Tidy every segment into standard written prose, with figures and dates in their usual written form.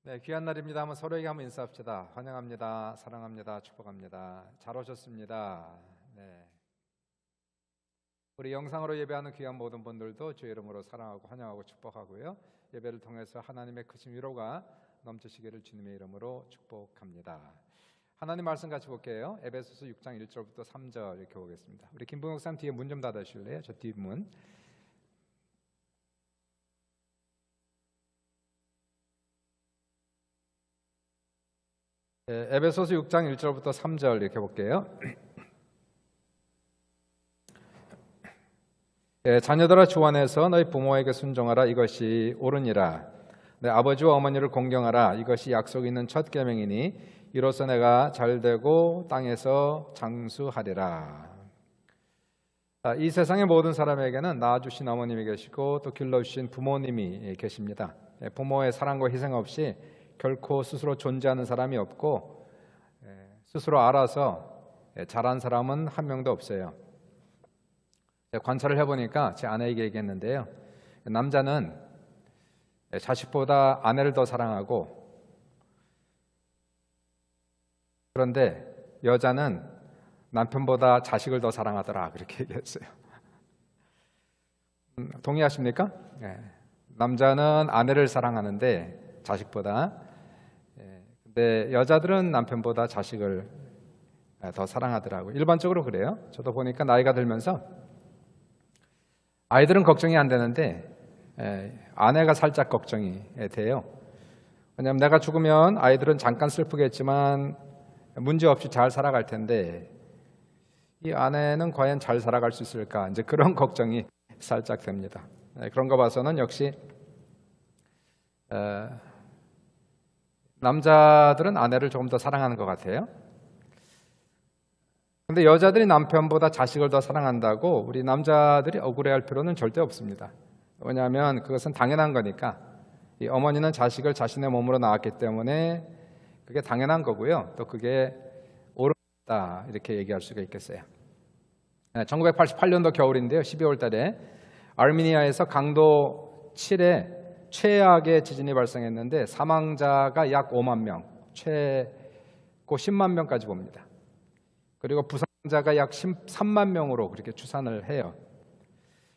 네, 귀한 날입니다. 한번 서로에게 한번 인사합시다. 환영합니다. 사랑합니다. 축복합니다. 잘 오셨습니다. 네. 우리 영상으로 예배하는 귀한 모든 분들도 주의 이름으로 사랑하고 환영하고 축복하고요. 예배를 통해서 하나님의 크신 위로가 넘치시기를 주님의 이름으로 축복합니다. 하나님 말씀 같이 볼게요. 에베소서 6장 1절부터 3절 이렇게 보겠습니다. 우리 김봉 목사님 뒤에 문 좀 닫아주실래요? 저 뒷문. 에베소서 6장 1절부터 3절 이렇게 볼게요. 자녀들아 주 안에서 너희 부모에게 순종하라. 이것이 옳으니라. 내 아버지와 어머니를 공경하라. 이것이 약속 있는 첫 계명이니 이로써 내가 잘되고 땅에서 장수하리라. 이 세상의 모든 사람에게는 낳아주신 어머님이 계시고 또 길러주신 부모님이 계십니다. 부모의 사랑과 희생 없이 결코 스스로 존재하는 사람이 없고 스스로 알아서 잘한 사람은 한 명도 없어요. 관찰을 해보니까 제 아내에게 얘기했는데요. 남자는 자식보다 아내를 더 사랑하고, 그런데 여자는 남편보다 자식을 더 사랑하더라, 그렇게 얘기했어요. 동의하십니까? 남자는 아내를 사랑하는데 자식보다, 근데 여자들은 남편보다 자식을 더 사랑하더라고요. 일반적으로 그래요. 저도 보니까 나이가 들면서 아이들은 걱정이 안 되는데 아내가 살짝 걱정이 돼요. 왜냐하면 내가 죽으면 아이들은 잠깐 슬프겠지만 문제없이 잘 살아갈 텐데 이 아내는 과연 잘 살아갈 수 있을까, 이제 그런 걱정이 살짝 됩니다. 그런 거 봐서는 역시 남자들은 아내를 조금 더 사랑하는 것 같아요. 근데 여자들이 남편보다 자식을 더 사랑한다고 우리 남자들이 억울해할 필요는 절대 없습니다. 왜냐하면 그것은 당연한 거니까. 이 어머니는 자식을 자신의 몸으로 낳았기 때문에 그게 당연한 거고요. 또 그게 옳다, 이렇게 얘기할 수가 있겠어요. 1988년도 겨울인데요. 12월 달에 아르메니아에서 강도 7의 최악의 지진이 발생했는데 사망자가 약 5만 명, 최고 10만 명까지 봅니다. 그리고 부상자가 약 13만 명으로 그렇게 추산을 해요.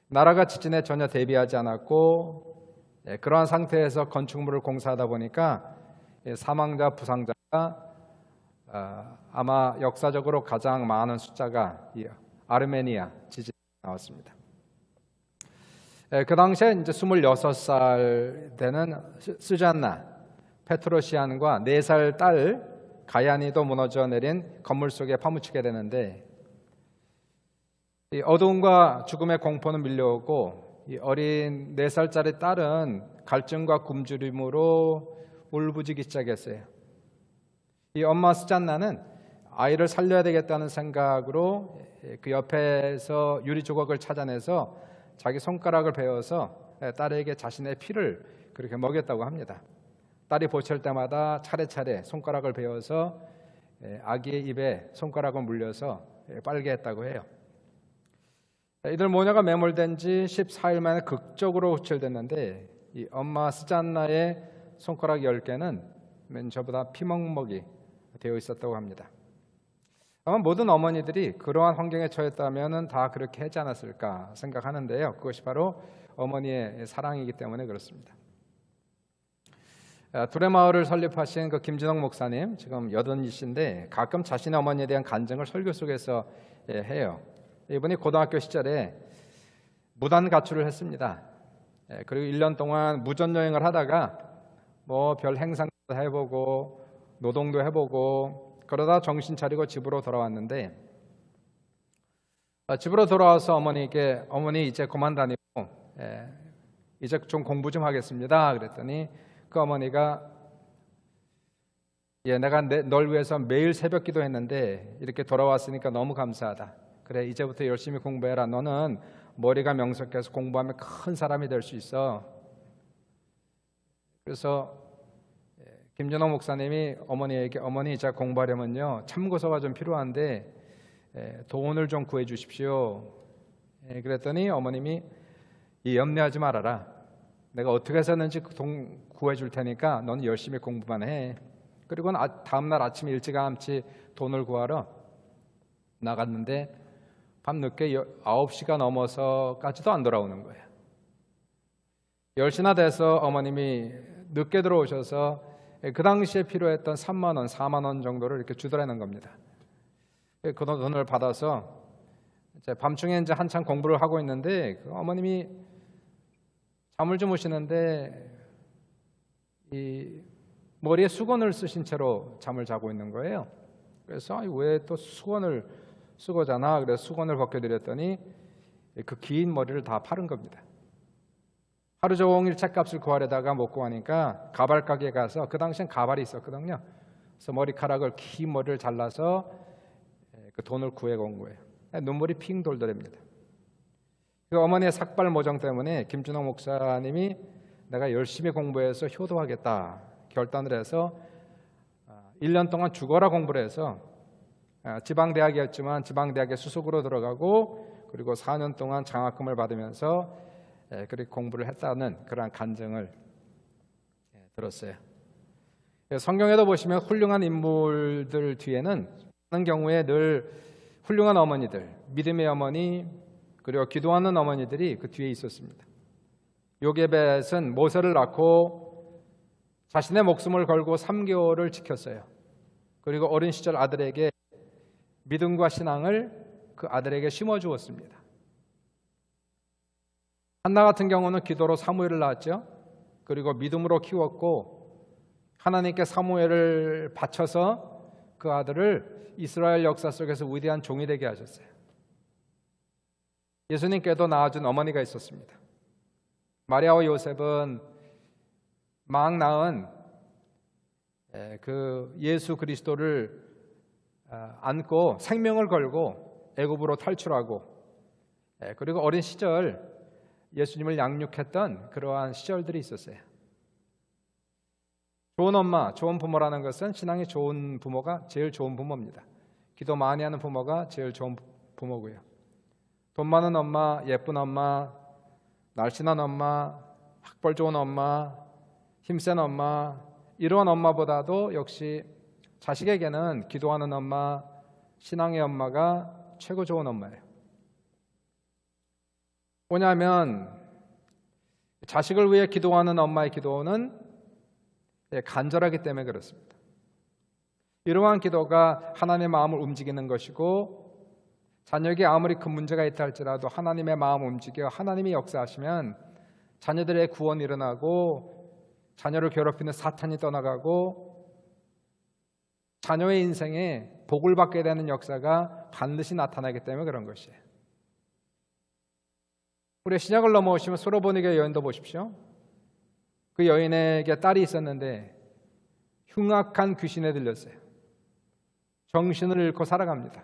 나라가 지진에 전혀 대비하지 않았고 그러한 상태에서 건축물을 공사하다 보니까 사망자, 부상자가 아마 역사적으로 가장 많은 숫자가 이 아르메니아 지진에 나왔습니다. 그 당시에 이제 26살 되는 스잔나 페트로시안과 4살 딸 가야니도 무너져 내린 건물 속에 파묻히게 되는데, 이 어두움과 죽음의 공포는 밀려오고 이 어린 4살짜리 딸은 갈증과 굶주림으로 울부짖기 시작했어요. 이 엄마 스잔나는 아이를 살려야 되겠다는 생각으로 그 옆에서 유리 조각을 찾아내서 자기 손가락을 베어서 딸에게 자신의 피를 그렇게 먹였다고 합니다. 딸이 보챌 때마다 차례차례 손가락을 베어서 아기의 입에 손가락을 물려서 빨게 했다고 해요. 이들 모녀가 매몰된 지 14일 만에 극적으로 호출됐는데 이 엄마 스잔나의 손가락 10개는 맨 저보다 피먹먹이 되어 있었다고 합니다. 아마 모든 어머니들이 그러한 환경에 처했다면 다 그렇게 하지 않았을까 생각하는데요. 그것이 바로 어머니의 사랑이기 때문에 그렇습니다. 두레마을을 설립하신 그 김진옥 목사님, 지금 80이신데 가끔 자신의 어머니에 대한 간증을 설교 속에서 해요. 이분이 고등학교 시절에 무단 가출을 했습니다. 그리고 1년 동안 무전여행을 하다가 뭐 별 행상도 해보고 노동도 해보고 그러다 정신 차리고 집으로 돌아왔는데, 집으로 돌아와서 어머니께 어머니 이제 그만 다니고 이제 좀 공부 좀 하겠습니다. 그랬더니 그 어머니가 내가 널 위해서 매일 새벽 기도했는데 이렇게 돌아왔으니까 너무 감사하다. 그래, 이제부터 열심히 공부해라. 너는 머리가 명석해서 공부하면 큰 사람이 될 수 있어. 그래서 김진호 목사님이 어머니에게 어머니 제가 공부하려면요 참고서가 좀 필요한데 돈을 좀 구해 주십시오. 그랬더니 어머님이 염려하지 말아라. 내가 어떻게 해서든지 그 돈 구해줄 테니까 너는 열심히 공부만 해. 그리고는 다음날 아침 일찌감치 돈을 구하러 나갔는데 밤늦게 9시가 넘어서까지도 안 돌아오는 거예요. 10시나 돼서 어머님이 늦게 들어오셔서 그 당시에 필요했던 3만 원, 4만 원 정도를 이렇게 주더라는 겁니다. 그 돈을 받아서 이제 밤중에 이제 한참 공부를 하고 있는데 그 어머님이 잠을 주무시는데 이 머리에 수건을 쓰신 채로 잠을 자고 있는 거예요. 그래서 왜 또 수건을 쓰고 자나? 그래서 수건을 벗겨드렸더니 그 긴 머리를 다 파른 겁니다. 하루 종일 책값을 구하려다가 못 구하니까 가발 가게에 가서, 그 당시엔 가발이 있었거든요. 그래서 머리카락을, 긴 머리를 잘라서 그 돈을 구해온 거예요. 눈물이 핑 돌더랍니다. 그 어머니의 삭발 모정 때문에 김준호 목사님이 내가 열심히 공부해서 효도하겠다 결단을 해서 1년 동안 죽어라 공부를 해서 지방대학이었지만 지방대학에 수석으로 들어가고, 그리고 4년 동안 장학금을 받으면서 그렇게 공부를 했다는 그러한 간증을 들었어요. 성경에도 보시면 훌륭한 인물들 뒤에는 하는 경우에 늘 훌륭한 어머니들, 믿음의 어머니, 그리고 기도하는 어머니들이 그 뒤에 있었습니다. 요게벳은 모세를 낳고 자신의 목숨을 걸고 3개월을 지켰어요. 그리고 어린 시절 아들에게 믿음과 신앙을 그 아들에게 심어주었습니다. 한나 같은 경우는 기도로 사무엘을 낳았죠. 그리고 믿음으로 키웠고 하나님께 사무엘을 바쳐서 그 아들을 이스라엘 역사 속에서 위대한 종이 되게 하셨어요. 예수님께도 낳아준 어머니가 있었습니다. 마리아와 요셉은 막 낳은 그 예수 그리스도를 안고 생명을 걸고 애굽으로 탈출하고, 그리고 어린 시절 예수님을 양육했던 그러한 시절들이 있었어요. 좋은 엄마, 좋은 부모라는 것은 신앙이 좋은 부모가 제일 좋은 부모입니다. 기도 많이 하는 부모가 제일 좋은 부모고요. 돈 많은 엄마, 예쁜 엄마, 날씬한 엄마, 학벌 좋은 엄마, 힘센 엄마, 이런 엄마보다도 역시 자식에게는 기도하는 엄마, 신앙의 엄마가 최고 좋은 엄마예요. 뭐냐면 자식을 위해 기도하는 엄마의 기도는 간절하기 때문에 그렇습니다. 이러한 기도가 하나님의 마음을 움직이는 것이고, 자녀에게 아무리 큰 문제가 있다 할지라도 하나님의 마음을 움직여 하나님이 역사하시면 자녀들의 구원이 일어나고, 자녀를 괴롭히는 사탄이 떠나가고, 자녀의 인생에 복을 받게 되는 역사가 반드시 나타나기 때문에 그런 것이에요. 우리 신약을 넘어오시면 소로보니게 여인도 보십시오. 그 여인에게 딸이 있었는데 흉악한 귀신에 들렸어요. 정신을 잃고 살아갑니다.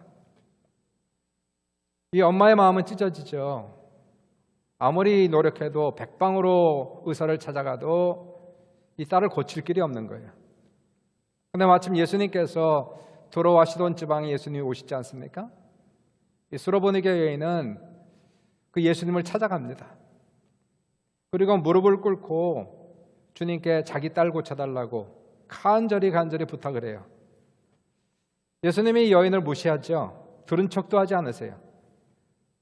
이 엄마의 마음은 찢어지죠. 아무리 노력해도 백방으로 의사를 찾아가도 이 딸을 고칠 길이 없는 거예요. 그런데 마침 예수님께서 두로와 시돈 지방에 예수님이 오시지 않습니까? 이 수로보니게 여인은 그 예수님을 찾아갑니다. 그리고 무릎을 꿇고 주님께 자기 딸 고쳐달라고 간절히 부탁을 해요. 예수님이 여인을 무시하죠. 들은 척도 하지 않으세요.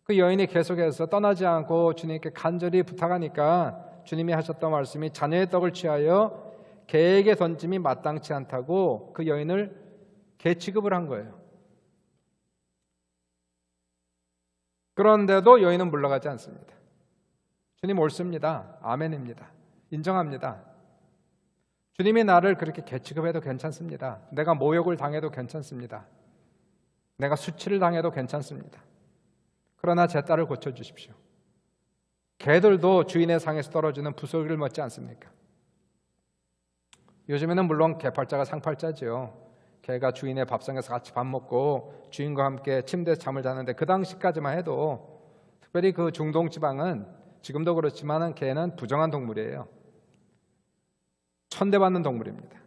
그 여인이 계속해서 떠나지 않고 주님께 간절히 부탁하니까 주님이 하셨던 말씀이 자녀의 떡을 취하여 개에게 던짐이 마땅치 않다고 그 여인을 개 취급을 한 거예요. 그런데도 여인은 물러가지 않습니다. 주님 옳습니다. 아멘입니다. 인정합니다. 주님이 나를 그렇게 개 취급해도 괜찮습니다. 내가 모욕을 당해도 괜찮습니다. 내가 수치를 당해도 괜찮습니다. 그러나 제 딸을 고쳐주십시오. 개들도 주인의 상에서 떨어지는 부스러기를 먹지 않습니까? 요즘에는 물론 개팔자가 상팔자죠. 개가 주인의 밥상에서 같이 밥 먹고 주인과 함께 침대에서 잠을 자는데, 그 당시까지만 해도 특별히 그 중동 지방은 지금도 그렇지만 개는 부정한 동물이에요. 천대받는 동물입니다.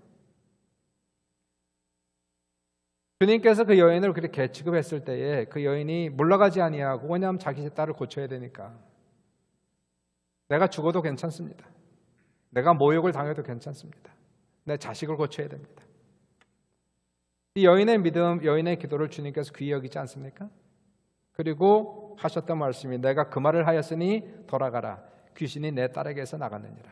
주님께서 그 여인을 그렇게 개 취급했을 때에 그 여인이 물러가지 아니하고, 왜냐하면 자기 딸을 고쳐야 되니까, 내가 죽어도 괜찮습니다. 내가 모욕을 당해도 괜찮습니다. 내 자식을 고쳐야 됩니다. 이 여인의 믿음, 여인의 기도를 주님께서 귀히 여기지 않습니까? 그리고 하셨던 말씀이 내가 그 말을 하였으니 돌아가라. 귀신이 내 딸에게서 나갔느니라.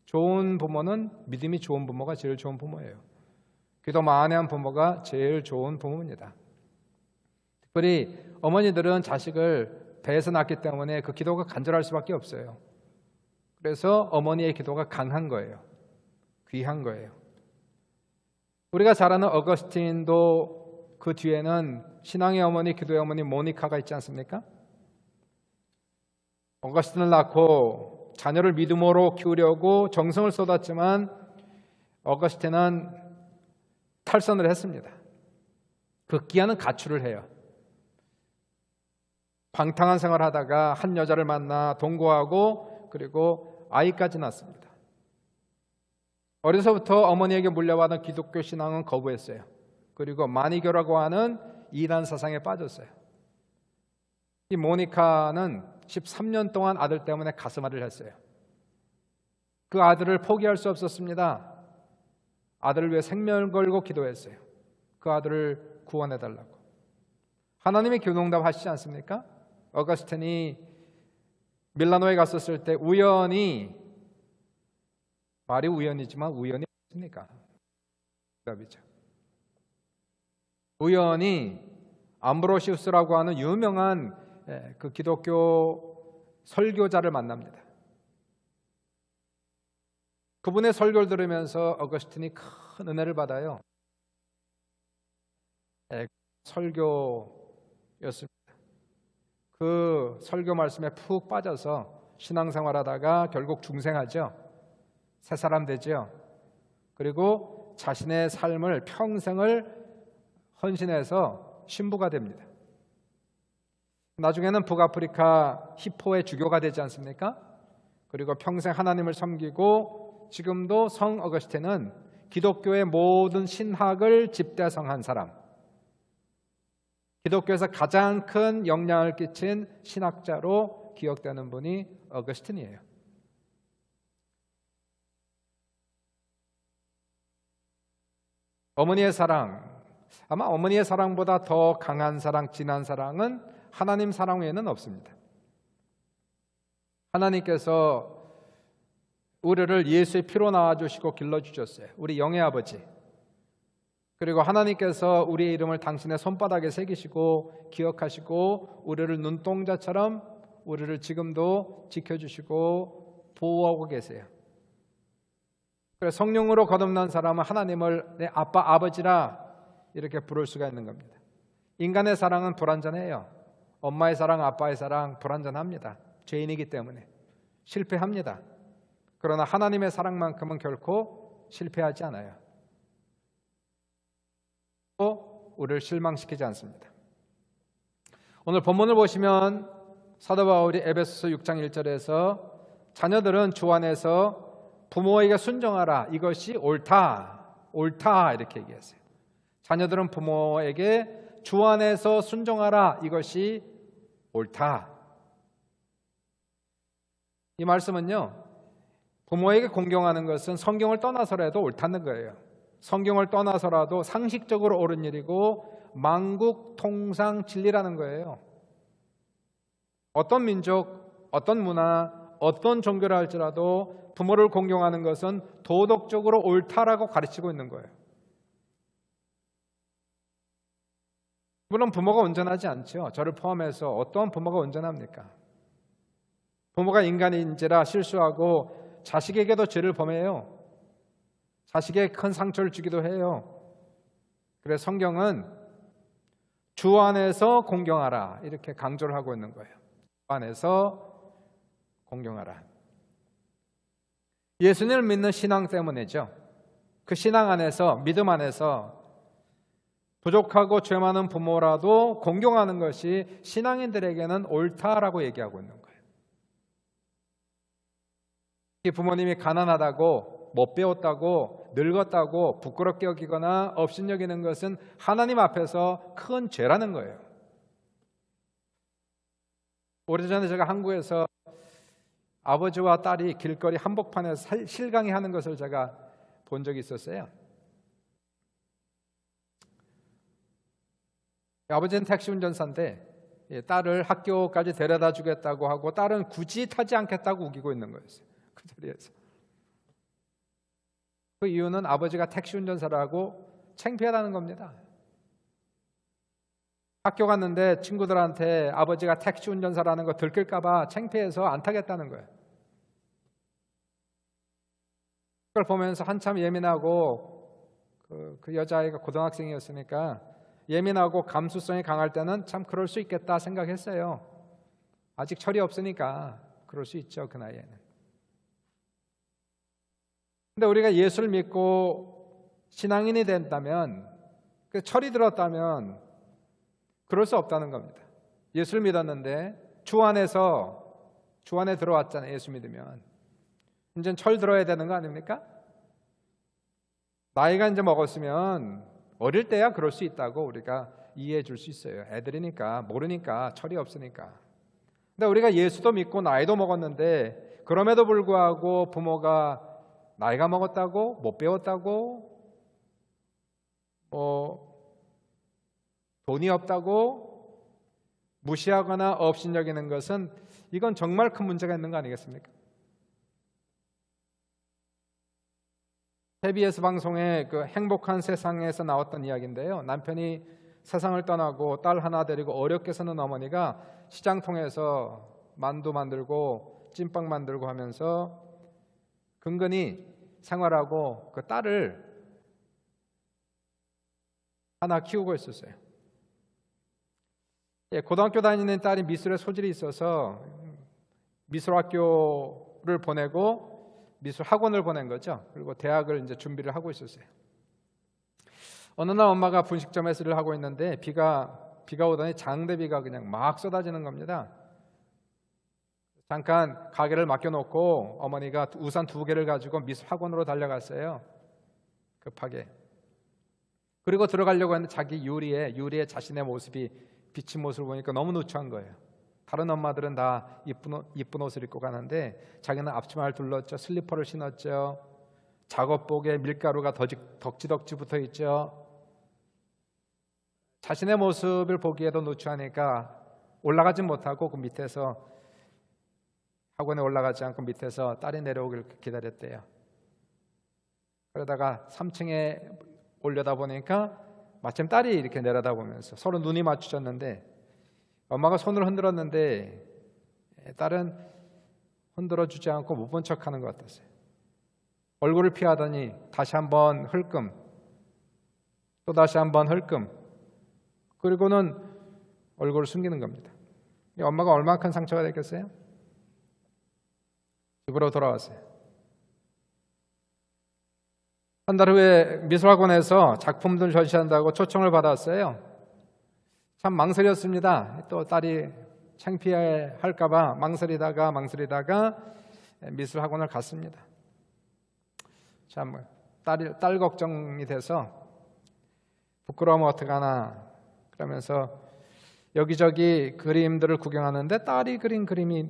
좋은 부모는 믿음이 좋은 부모가 제일 좋은 부모예요. 기도 많이 한 부모가 제일 좋은 부모입니다. 특별히 어머니들은 자식을 배에서 낳기 때문에 그 기도가 간절할 수밖에 없어요. 그래서 어머니의 기도가 강한 거예요. 귀한 거예요. 우리가 잘 아는 어거스틴도 그 뒤에는 신앙의 어머니, 기도의 어머니 모니카가 있지 않습니까? 어거스틴을 낳고 자녀를 믿음으로 키우려고 정성을 쏟았지만 어거스틴은 탈선을 했습니다. 극기하는 가출을 해요. 방탕한 생활하다가 한 여자를 만나 동거하고 그리고 아이까지 낳습니다. 어려서부터 어머니에게 물려받은 기독교 신앙은 거부했어요. 그리고 마니교라고 하는 이단 사상에 빠졌어요. 이 모니카는 13년 동안 아들 때문에 가슴앓이를 했어요. 그 아들을 포기할 수 없었습니다. 아들을 위해 생명을 걸고 기도했어요. 그 아들을 구원해달라고. 하나님이 교농답 하시지 않습니까? 어거스틴이 밀라노에 갔었을 때 우연히, 말이 우연이지만 우연이 없습니까? 답이죠. 우연히 암브로시우스라고 하는 유명한 그 기독교 설교자를 만납니다. 그분의 설교를 들으면서 어거스틴이 큰 은혜를 받아요. 설교였습니다. 그 설교 말씀에 푹 빠져서 신앙생활하다가 결국 중생하죠. 새 사람 되죠. 그리고 자신의 삶을 평생을 헌신해서 신부가 됩니다. 나중에는 북아프리카 히포의 주교가 되지 않습니까? 그리고 평생 하나님을 섬기고 지금도 성 어거스틴은 기독교의 모든 신학을 집대성한 사람, 기독교에서 가장 큰 영향을 끼친 신학자로 기억되는 분이 어거스틴이에요. 어머니의 사랑, 아마 어머니의 사랑보다 더 강한 사랑, 진한 사랑은 하나님 사랑 외에는 없습니다. 하나님께서 우리를 예수의 피로 낳아주시고 길러주셨어요. 우리 영의 아버지. 그리고 하나님께서 우리의 이름을 당신의 손바닥에 새기시고 기억하시고 우리를 눈동자처럼 우리를 지금도 지켜주시고 보호하고 계세요. 그래서 성령으로 거듭난 사람은 하나님을 내 아빠, 아버지라 이렇게 부를 수가 있는 겁니다. 인간의 사랑은 불완전해요. 엄마의 사랑, 아빠의 사랑 불완전합니다. 죄인이기 때문에 실패합니다. 그러나 하나님의 사랑만큼은 결코 실패하지 않아요. 또 우리를 실망시키지 않습니다. 오늘 본문을 보시면 사도 바울이 에베소서 6장 1절에서 자녀들은 주 안에서 부모에게 순종하라. 이것이 옳다. 옳다. 이렇게 얘기했어요. 자녀들은 부모에게 주 안에서 순종하라. 이것이 옳다. 이 말씀은요, 부모에게 공경하는 것은 성경을 떠나서라도 옳다는 거예요. 성경을 떠나서라도 상식적으로 옳은 일이고 만국통상 진리라는 거예요. 어떤 민족, 어떤 문화, 어떤 종교라 할지라도 부모를 공경하는 것은 도덕적으로 옳다라고 가르치고 있는 거예요. 물론 부모가 온전하지 않죠. 저를 포함해서 어떠한 부모가 온전합니까? 부모가 인간인지라 실수하고 자식에게도 죄를 범해요. 자식에게 큰 상처를 주기도 해요. 그래서 성경은 주 안에서 공경하라 이렇게 강조를 하고 있는 거예요. 주 안에서 공경하라. 예수님을 믿는 신앙 때문이죠. 그 신앙 안에서, 믿음 안에서 부족하고 죄 많은 부모라도 공경하는 것이 신앙인들에게는 옳다라고 얘기하고 있는 거예요. 부모님이 가난하다고, 못 배웠다고, 늙었다고 부끄럽게 여기거나 업신여기는 것은 하나님 앞에서 큰 죄라는 거예요. 오래전에 제가 한국에서 아버지와 딸이 길거리 한복판에서 실강의하는 것을 제가 본 적이 있었어요. 아버지는 택시 운전사인데 딸을 학교까지 데려다 주겠다고 하고 딸은 굳이 타지 않겠다고 우기고 있는 거였어요. 그 자리에서. 그 이유는 아버지가 택시 운전사라고 창피하다는 겁니다. 학교 갔는데 친구들한테 아버지가 택시 운전사라는 거 들킬까 봐 창피해서 안 타겠다는 거예요. 그걸 보면서 한참 예민하고 그 여자아이가 고등학생이었으니까 예민하고 감수성이 강할 때는 참 그럴 수 있겠다 생각했어요. 아직 철이 없으니까 그럴 수 있죠, 그 나이에는. 근데 우리가 예수를 믿고 신앙인이 된다면, 그 철이 들었다면 그럴 수 없다는 겁니다. 예수를 믿었는데 주 안에 들어왔잖아요. 예수 믿으면 이제 철 들어야 되는 거 아닙니까? 나이가 이제 먹었으면 어릴 때야 그럴 수 있다고 우리가 이해해 줄 수 있어요. 애들이니까 모르니까 철이 없으니까. 근데 우리가 예수도 믿고 나이도 먹었는데 그럼에도 불구하고 부모가 나이가 먹었다고 못 배웠다고 돈이 없다고 무시하거나 업신여기는 것은 이건 정말 큰 문제가 있는 거 아니겠습니까? KBS 방송에 그 행복한 세상에서 나왔던 이야기인데요. 남편이 세상을 떠나고 딸 하나 데리고 어렵게 사는 어머니가 시장통에서 만두 만들고 찐빵 만들고 하면서 근근히 생활하고 그 딸을 하나 키우고 있었어요. 고등학교 다니는 딸이 미술에 소질이 있어서 미술학교를 보내고 미술 학원을 보낸 거죠. 그리고 대학을 이제 준비를 하고 있었어요. 어느 날 엄마가 분식점에서 일을 하고 있는데 비가 오더니 장대비가 그냥 막 쏟아지는 겁니다. 잠깐 가게를 맡겨놓고 어머니가 우산 2개를 가지고 미술 학원으로 달려갔어요. 급하게. 그리고 들어가려고 했는데 자기 유리에 자신의 모습이 비친 모습을 보니까 너무 누추한 거예요. 다른 엄마들은 다 이쁜 옷을 입고 가는데 자기는 앞치마를 둘렀죠. 슬리퍼를 신었죠. 작업복에 밀가루가 덕지덕지 붙어 있죠. 자신의 모습을 보기에도 누추하니까 올라가지 못하고 그 밑에서 학원에 올라가지 않고 밑에서 딸이 내려오길 기다렸대요. 그러다가 3층에 올려다 보니까 마침 딸이 이렇게 내려다보면서 서로 눈이 마주쳤는데 엄마가 손을 흔들었는데 딸은 흔들어주지 않고 못 본 척하는 것 같았어요. 얼굴을 피하더니 다시 한번 흘끔, 또 다시 한번 흘끔, 그리고는 얼굴을 숨기는 겁니다. 엄마가 얼마나 큰 상처가 됐겠어요? 집으로 돌아왔어요. 한 달 후에 미술학원에서 작품들 전시한다고 초청을 받았어요. 참 망설였습니다. 또 딸이 창피할까 봐 망설이다가 미술학원을 갔습니다. 참 딸 걱정이 돼서 부끄러우면 어떡하나 그러면서 여기저기 그림들을 구경하는데 딸이 그린 그림이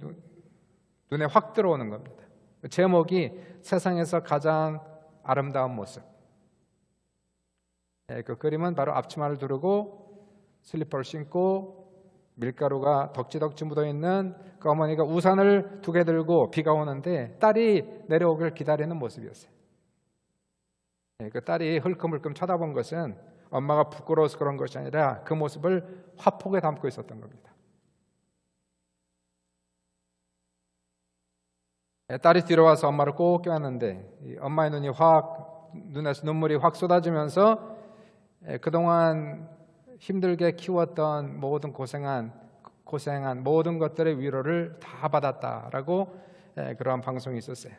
눈에 확 들어오는 겁니다. 제목이 세상에서 가장 아름다운 모습. 그 그림은 바로 앞치마를 두르고 슬리퍼를 신고 밀가루가 덕지덕지 묻어있는 그 어머니가 우산을 2개 들고 비가 오는데 딸이 내려오길 기다리는 모습이었어요. 그 딸이 흘끔흘끔 쳐다본 것은 엄마가 부끄러워서 그런 것이 아니라 그 모습을 화폭에 담고 있었던 겁니다. 딸이 뒤로 와서 엄마를 꼭 껴안는데 엄마의 눈에서 눈물이 확 쏟아지면서 그동안 힘들게 키웠던 모든 고생한 모든 것들의 위로를 다 받았다라고 그러한 방송이 있었어요.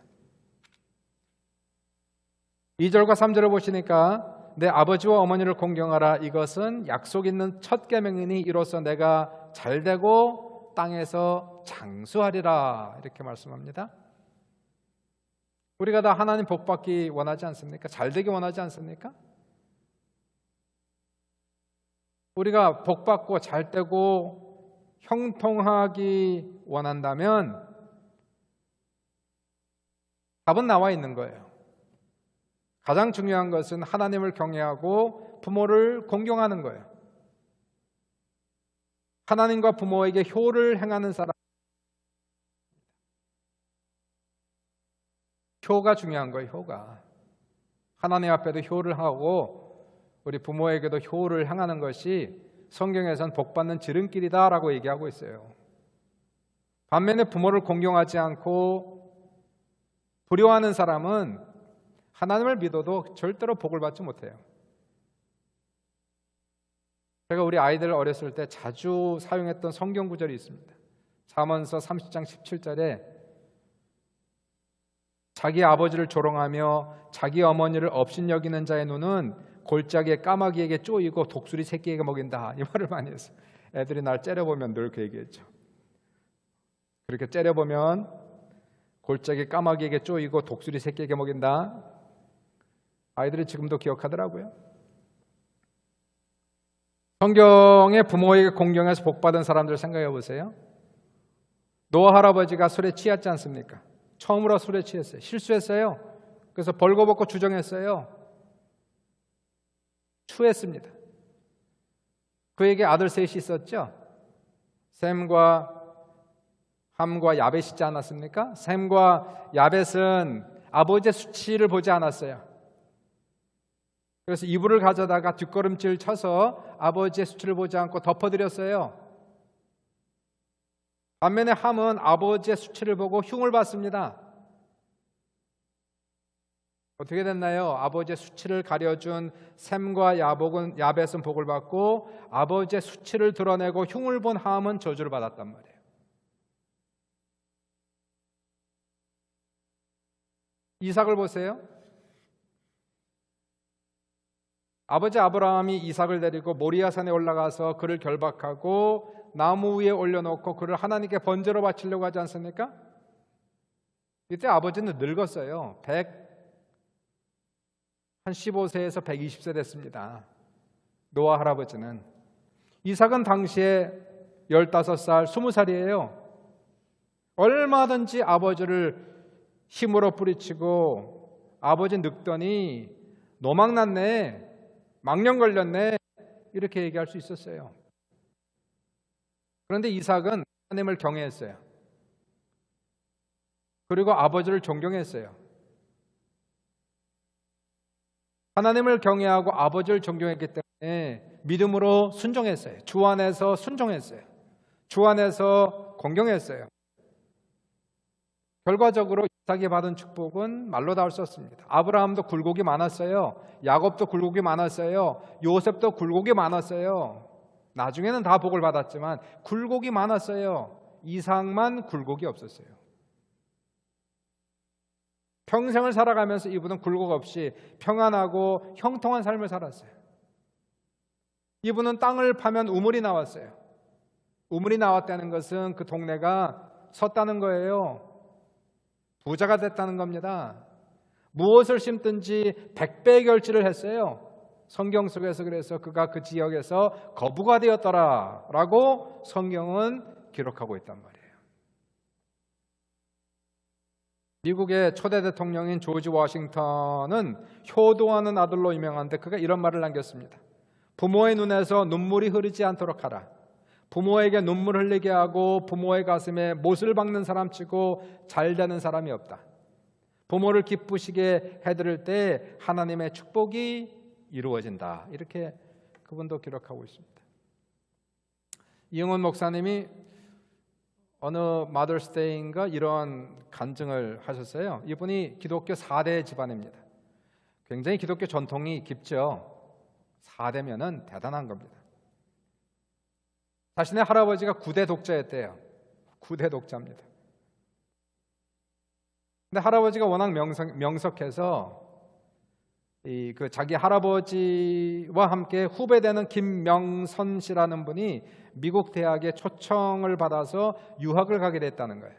2절과 3절을 보시니까 내 아버지와 어머니를 공경하라 이것은 약속 있는 첫 계명이니 이로써 내가 잘되고 땅에서 장수하리라 이렇게 말씀합니다. 우리가 다 하나님 복받기 원하지 않습니까? 잘되기 원하지 않습니까? 우리가 복받고 잘되고 형통하기 원한다면 답은 나와 있는 거예요. 가장 중요한 것은 하나님을 경외하고 부모를 공경하는 거예요. 하나님과 부모에게 효를 행하는 사람, 효가 중요한 거예요. 효가. 하나님 앞에도 효를 하고 우리 부모에게도 효를 행하는 것이 성경에선 복받는 지름길이다라고 얘기하고 있어요. 반면에 부모를 공경하지 않고 불효하는 사람은 하나님을 믿어도 절대로 복을 받지 못해요. 제가 우리 아이들 어렸을 때 자주 사용했던 성경 구절이 있습니다. 잠언서 30장 17절에 자기 아버지를 조롱하며 자기 어머니를 업신여기는 자의 눈은 골짜기의 까마귀에게 쪼이고 독수리 새끼에게 먹인다. 이 말을 많이 했어요. 애들이 날 째려보면 늘 그 얘기했죠. 그렇게 째려보면 골짜기 까마귀에게 쪼이고 독수리 새끼에게 먹인다. 아이들이 지금도 기억하더라고요. 성경의 부모에게 공경해서 복받은 사람들 생각해 보세요. 노아 할아버지가 술에 취했지 않습니까? 처음으로 술에 취했어요. 실수했어요. 그래서 벌거벗고 주정했어요. 추했습니다. 그에게 아들 셋이 있었죠. 셈과 함과 야벳이지 않았습니까? 셈과 야벳은 아버지의 수치를 보지 않았어요. 그래서 이불을 가져다가 뒷걸음질 쳐서 아버지의 수치를 보지 않고 덮어드렸어요. 반면에 함은 아버지의 수치를 보고 흉을 봤습니다. 어떻게 됐나요? 아버지의 수치를 가려준 셈과 야벳은 복을 받고 아버지의 수치를 드러내고 흉을 본 함은 저주를 받았단 말이에요. 이삭을 보세요. 아버지 아브라함이 이삭을 데리고 모리아산에 올라가서 그를 결박하고 나무 위에 올려놓고 그를 하나님께 번제로 바치려고 하지 않습니까? 이때 아버지는 늙었어요. 한 15세에서 120세 됐습니다. 노아 할아버지는. 이삭은 당시에 15살, 20살이에요. 얼마든지 아버지를 힘으로 뿌리치고 아버지 늙더니 노망났네, 망령 걸렸네 이렇게 얘기할 수 있었어요. 그런데 이삭은 하나님을 경외했어요. 그리고 아버지를 존경했어요. 하나님을 경외하고 아버지를 존경했기 때문에 믿음으로 순종했어요. 주 안에서 순종했어요. 주 안에서 공경했어요. 결과적으로 이삭이 받은 축복은 말로 다 할 수 없습니다. 아브라함도 굴곡이 많았어요. 야곱도 굴곡이 많았어요. 요셉도 굴곡이 많았어요. 나중에는 다 복을 받았지만 굴곡이 많았어요. 이삭만 굴곡이 없었어요. 평생을 살아가면서 이분은 굴곡 없이 평안하고 형통한 삶을 살았어요. 이분은 땅을 파면 우물이 나왔어요. 우물이 나왔다는 것은 그 동네가 섰다는 거예요. 부자가 됐다는 겁니다. 무엇을 심든지 100배의 결실을 했어요. 성경 속에서 그래서 그가 그 지역에서 거부가 되었더라라고 성경은 기록하고 있단 말이에요. 미국의 초대 대통령인 조지 워싱턴은 효도하는 아들로 유명한데 그가 이런 말을 남겼습니다. 부모의 눈에서 눈물이 흐르지 않도록 하라. 부모에게 눈물 흘리게 하고 부모의 가슴에 못을 박는 사람치고 잘 되는 사람이 없다. 부모를 기쁘시게 해드릴 때 하나님의 축복이 이루어진다. 이렇게 그분도 기록하고 있습니다. 이영원 목사님이 어느 마더스데이인가 이런 간증을 하셨어요. 이분이 기독교 4대 집안입니다. 굉장히 기독교 전통이 깊죠. 4대면은 대단한 겁니다. 자신의 할아버지가 9대 독자였대요. 9대 독자입니다. 근데 할아버지가 워낙 명석해서 그 자기 할아버지와 함께 후배되는 김명선 씨라는 분이 미국 대학에 초청을 받아서 유학을 가게 됐다는 거예요.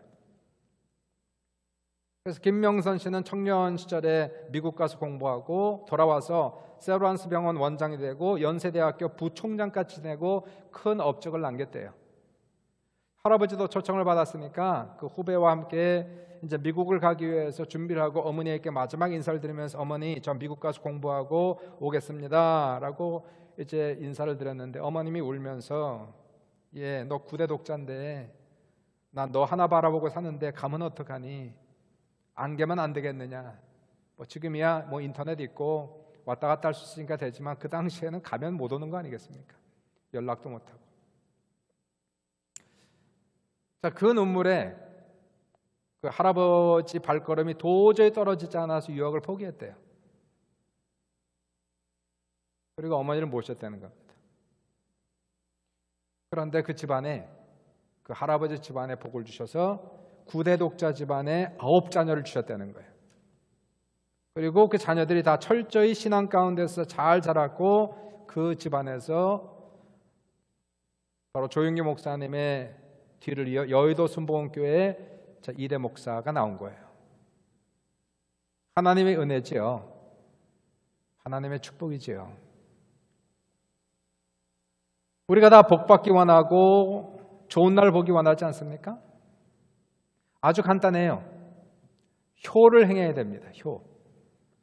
그래서 김명선 씨는 청년 시절에 미국 가서 공부하고 돌아와서 세브란스 병원 원장이 되고 연세대학교 부총장까지 지내고 큰 업적을 남겼대요. 할아버지도 초청을 받았으니까 그 후배와 함께 이제 미국을 가기 위해서 준비를 하고 어머니에게 마지막 인사를 드리면서 어머니 저 미국 가서 공부하고 오겠습니다라고 이제 인사를 드렸는데 어머님이 울면서 예, 너 9대 독자인데 난 너 하나 바라보고 사는데 가면 어떡하니? 안 가면 안 되겠느냐? 뭐 지금이야 뭐 인터넷 있고 왔다 갔다 할 수 있으니까 되지만 그 당시에는 가면 못 오는 거 아니겠습니까? 연락도 못 하고. 자, 그 눈물에 그 할아버지 발걸음이 도저히 떨어지지 않아서 유학을 포기했대요. 그리고 어머니를 모셨다는 겁니다. 그런데 그 집안에 그 할아버지 집안에 복을 주셔서 9대 독자 집안에 9자녀를 주셨다는 거예요. 그리고 그 자녀들이 다 철저히 신앙 가운데서 잘 자랐고 그 집안에서 바로 조용기 목사님의 뒤를 이어 여의도 순복음교회 2대 목사가 나온 거예요. 하나님의 은혜지요. 하나님의 축복이지요. 우리가 다 복받기 원하고 좋은 날 보기 원하지 않습니까? 아주 간단해요. 효를 행해야 됩니다. 효.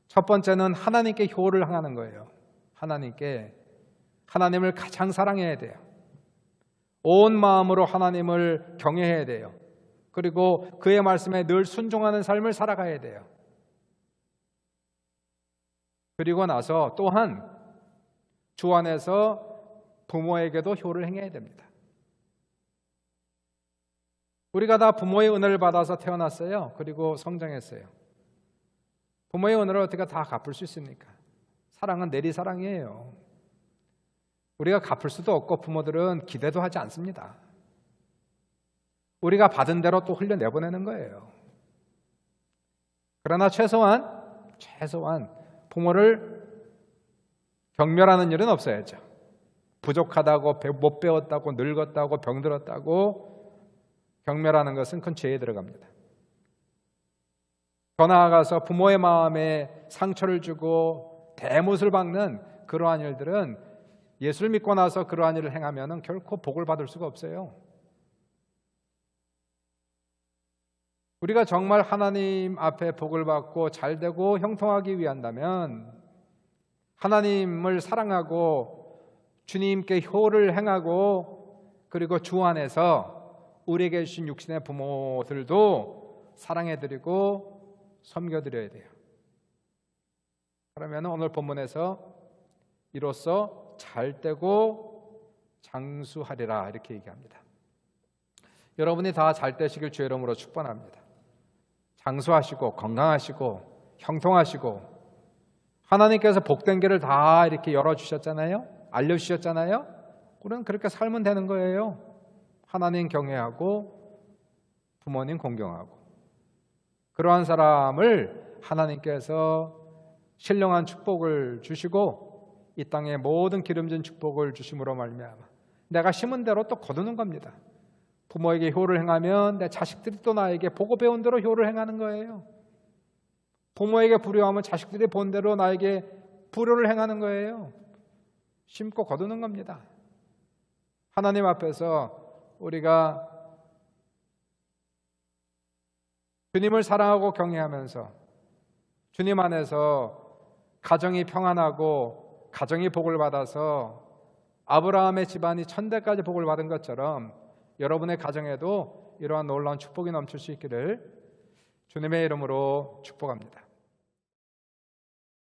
첫 번째는 하나님께 효를 행하는 거예요. 하나님을 가장 사랑해야 돼요. 온 마음으로 하나님을 경외해야 돼요. 그리고 그의 말씀에 늘 순종하는 삶을 살아가야 돼요. 그리고 나서 또한 주 안에서 부모에게도 효를 행해야 됩니다. 우리가 다 부모의 은혜를 받아서 태어났어요. 그리고 성장했어요. 부모의 은혜를 어떻게 다 갚을 수 있습니까? 사랑은 내리사랑이에요. 우리가 갚을 수도 없고 부모들은 기대도 하지 않습니다. 우리가 받은 대로 또 흘려내보내는 거예요. 그러나 최소한 부모를 경멸하는 일은 없어야죠. 부족하다고 못 배웠다고 늙었다고 병들었다고 경멸하는 것은 큰 죄에 들어갑니다. 더 나아가서 부모의 마음에 상처를 주고 대못을 박는 그러한 일들은 예수를 믿고 나서 그러한 일을 행하면 결코 복을 받을 수가 없어요. 우리가 정말 하나님 앞에 복을 받고 잘되고 형통하기 위한다면 하나님을 사랑하고 주님께 효를 행하고 그리고 주 안에서 우리에게 주신 육신의 부모들도 사랑해드리고 섬겨드려야 돼요. 그러면 오늘 본문에서 이로써 잘되고 장수하리라 이렇게 얘기합니다. 여러분이 다 잘되시길 주의 이름으로 축원합니다. 장수하시고 건강하시고 형통하시고 하나님께서 복된 길을 다 이렇게 열어주셨잖아요. 알려주셨잖아요. 우리는 그렇게 살면 되는 거예요. 하나님 경외하고 부모님 공경하고 그러한 사람을 하나님께서 신령한 축복을 주시고 이 땅에 모든 기름진 축복을 주심으로 말미암아 내가 심은 대로 또 거두는 겁니다. 부모에게 효를 행하면 내 자식들이 또 나에게 보고 배운 대로 효를 행하는 거예요. 부모에게 불효하면 자식들이 본 대로 나에게 불효를 행하는 거예요. 심고 거두는 겁니다. 하나님 앞에서 우리가 주님을 사랑하고 경외하면서 주님 안에서 가정이 평안하고 가정이 복을 받아서 아브라함의 집안이 천대까지 복을 받은 것처럼 여러분의 가정에도 이러한 놀라운 축복이 넘칠 수 있기를 주님의 이름으로 축복합니다.